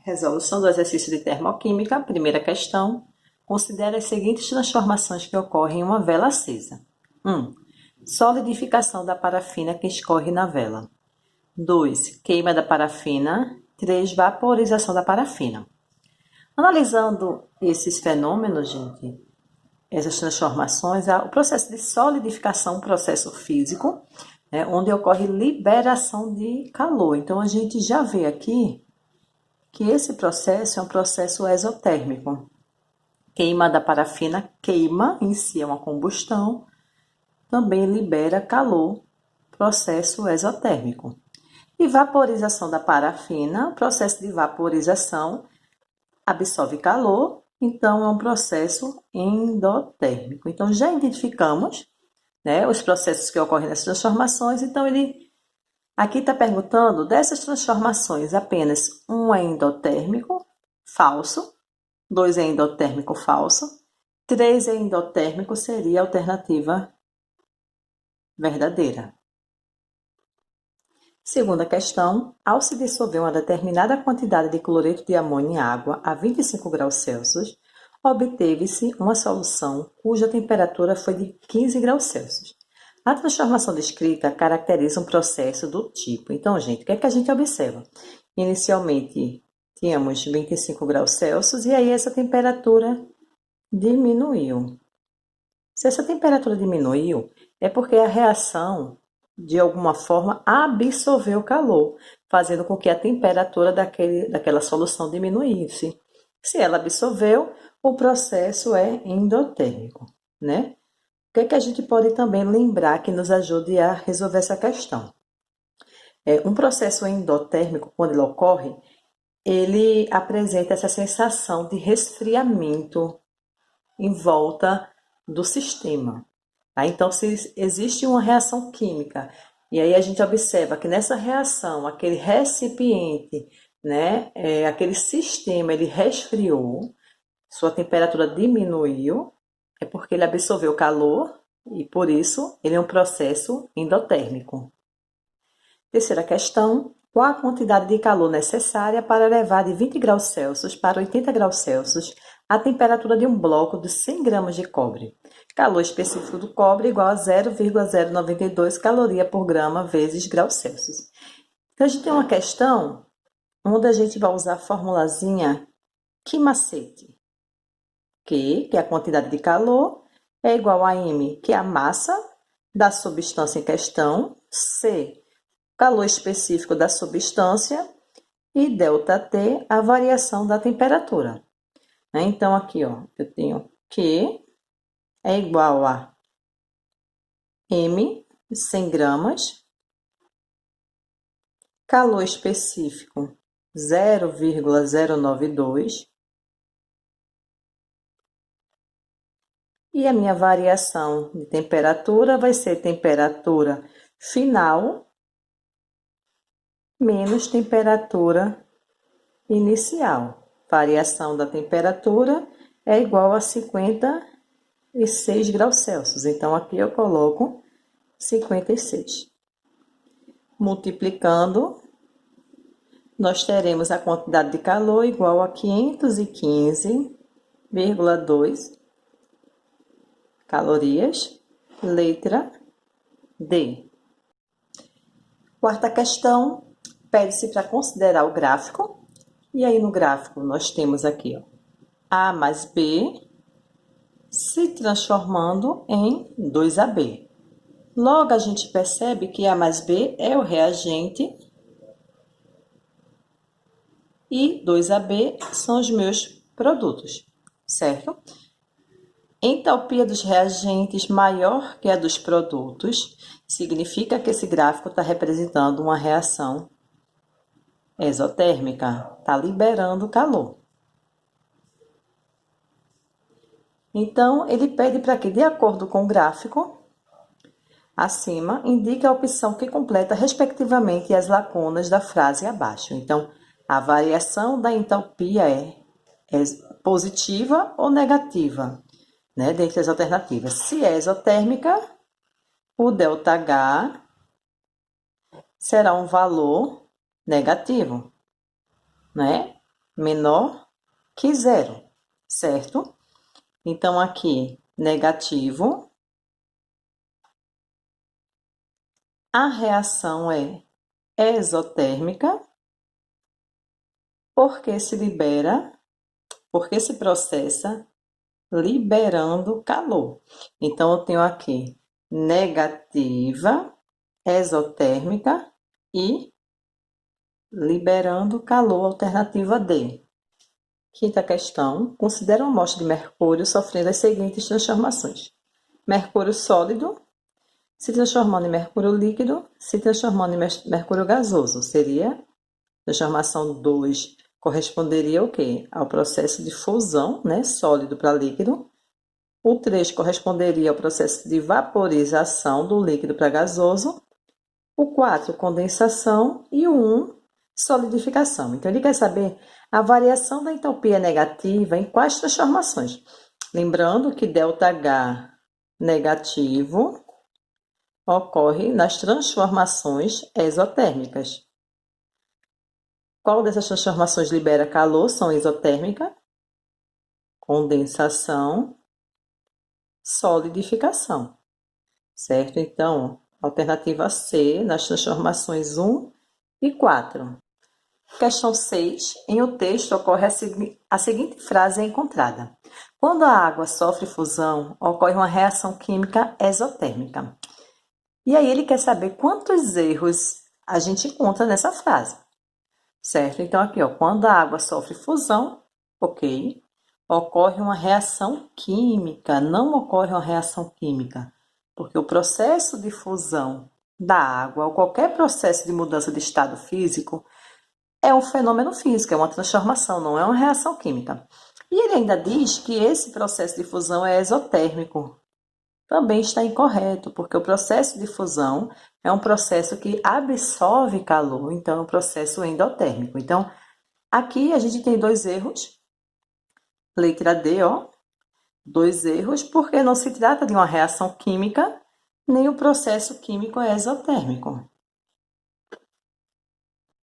Resolução do exercício de termoquímica, primeira questão. Considere as seguintes transformações que ocorrem em uma vela acesa. 1. Solidificação da parafina que escorre na vela. 2. Queima da parafina. 3. Vaporização da parafina. Analisando esses fenômenos, gente, essas transformações, o processo de solidificação, um processo físico, onde ocorre liberação de calor. Então, a gente já vê aqui que esse processo é um processo exotérmico. Queima da parafina, queima em si é uma combustão, também libera calor, processo exotérmico. E vaporização da parafina, o processo de vaporização absorve calor, então é um processo endotérmico. Então já identificamos, os processos que ocorrem nessas transformações, então ele aqui está perguntando dessas transformações, apenas um é endotérmico, falso, 2 é endotérmico, falso, 3 é endotérmico, seria a alternativa verdadeira. Segunda questão, ao se dissolver uma determinada quantidade de cloreto de amônio em água a 25 graus Celsius, obteve-se uma solução cuja temperatura foi de 15 graus Celsius. A transformação descrita caracteriza um processo do tipo. Então, gente, o que é que a gente observa? Inicialmente, tínhamos 25 graus Celsius e aí essa temperatura diminuiu. Se essa temperatura diminuiu, é porque a reação, de alguma forma, absorveu calor, fazendo com que a temperatura daquela solução diminuísse. Se ela absorveu, o processo é endotérmico, né? O que é que a gente pode também lembrar que nos ajude a resolver essa questão? Um processo endotérmico, quando ele ocorre, ele apresenta essa sensação de resfriamento em volta do sistema. Tá? Então, se existe uma reação química, e aí a gente observa que nessa reação, aquele recipiente, aquele sistema, ele resfriou, sua temperatura diminuiu, é porque ele absorveu calor e, por isso, ele é um processo endotérmico. Terceira questão, qual a quantidade de calor necessária para levar de 20 graus Celsius para 80 graus Celsius a temperatura de um bloco de 100 gramas de cobre? Calor específico do cobre igual a 0,092 caloria por grama vezes graus Celsius. Então, a gente tem uma questão onde a gente vai usar a formulazinha que macete. Q, que é a quantidade de calor, é igual a M, que é a massa da substância em questão, C, calor específico da substância, e ΔT, a variação da temperatura. Então, aqui, eu tenho Q é igual a M, 100 gramas, calor específico 0,092, e a minha variação de temperatura vai ser temperatura final menos temperatura inicial. Variação da temperatura é igual a 56 graus Celsius. Então, aqui eu coloco 56. Multiplicando, nós teremos a quantidade de calor igual a 515,2 calorias, letra D. Quarta questão, pede-se para considerar o gráfico. E aí no gráfico nós temos aqui, A mais B se transformando em 2AB. Logo a gente percebe que A mais B é o reagente e 2AB são os meus produtos, certo? Entalpia dos reagentes maior que a dos produtos significa que esse gráfico está representando uma reação exotérmica, está liberando calor. Então, ele pede para que, de acordo com o gráfico acima, indique a opção que completa, respectivamente, as lacunas da frase abaixo. Então, a variação da entalpia é positiva ou negativa? Dentre as alternativas. Se é exotérmica, o ΔH será um valor negativo, menor que zero, certo? Então, aqui, negativo. A reação é exotérmica, porque se processa liberando calor. Então, eu tenho aqui negativa, exotérmica e liberando calor, alternativa D. Quinta questão. Considera uma amostra de mercúrio sofrendo as seguintes transformações. Mercúrio sólido, se transformando em mercúrio líquido, se transformando em mercúrio gasoso. Seria transformação 2, corresponderia ao quê? Ao processo de fusão, né? Sólido para líquido. O 3 corresponderia ao processo de vaporização do líquido para gasoso. O 4, condensação. E o 1, solidificação. Então, ele quer saber a variação da entropia negativa em quais transformações. Lembrando que ΔH negativo ocorre nas transformações exotérmicas. Qual dessas transformações libera calor? São exotérmica, condensação, solidificação. Certo? Então, alternativa C, nas transformações 1 e 4. Questão 6. Em o texto ocorre a seguinte frase encontrada. Quando a água sofre fusão, ocorre uma reação química exotérmica. E aí ele quer saber quantos erros a gente encontra nessa frase. Certo? Então, aqui, ó, quando a água sofre fusão, ok, ocorre uma reação química, não ocorre uma reação química, porque o processo de fusão da água, ou qualquer processo de mudança de estado físico, é um fenômeno físico, é uma transformação, não é uma reação química. E ele ainda diz que esse processo de fusão é exotérmico. Também está incorreto, porque o processo de fusão é um processo que absorve calor, então é um processo endotérmico. Então, aqui a gente tem 2 erros. Letra D, ó. 2 erros, porque não se trata de uma reação química, nem o processo químico é exotérmico.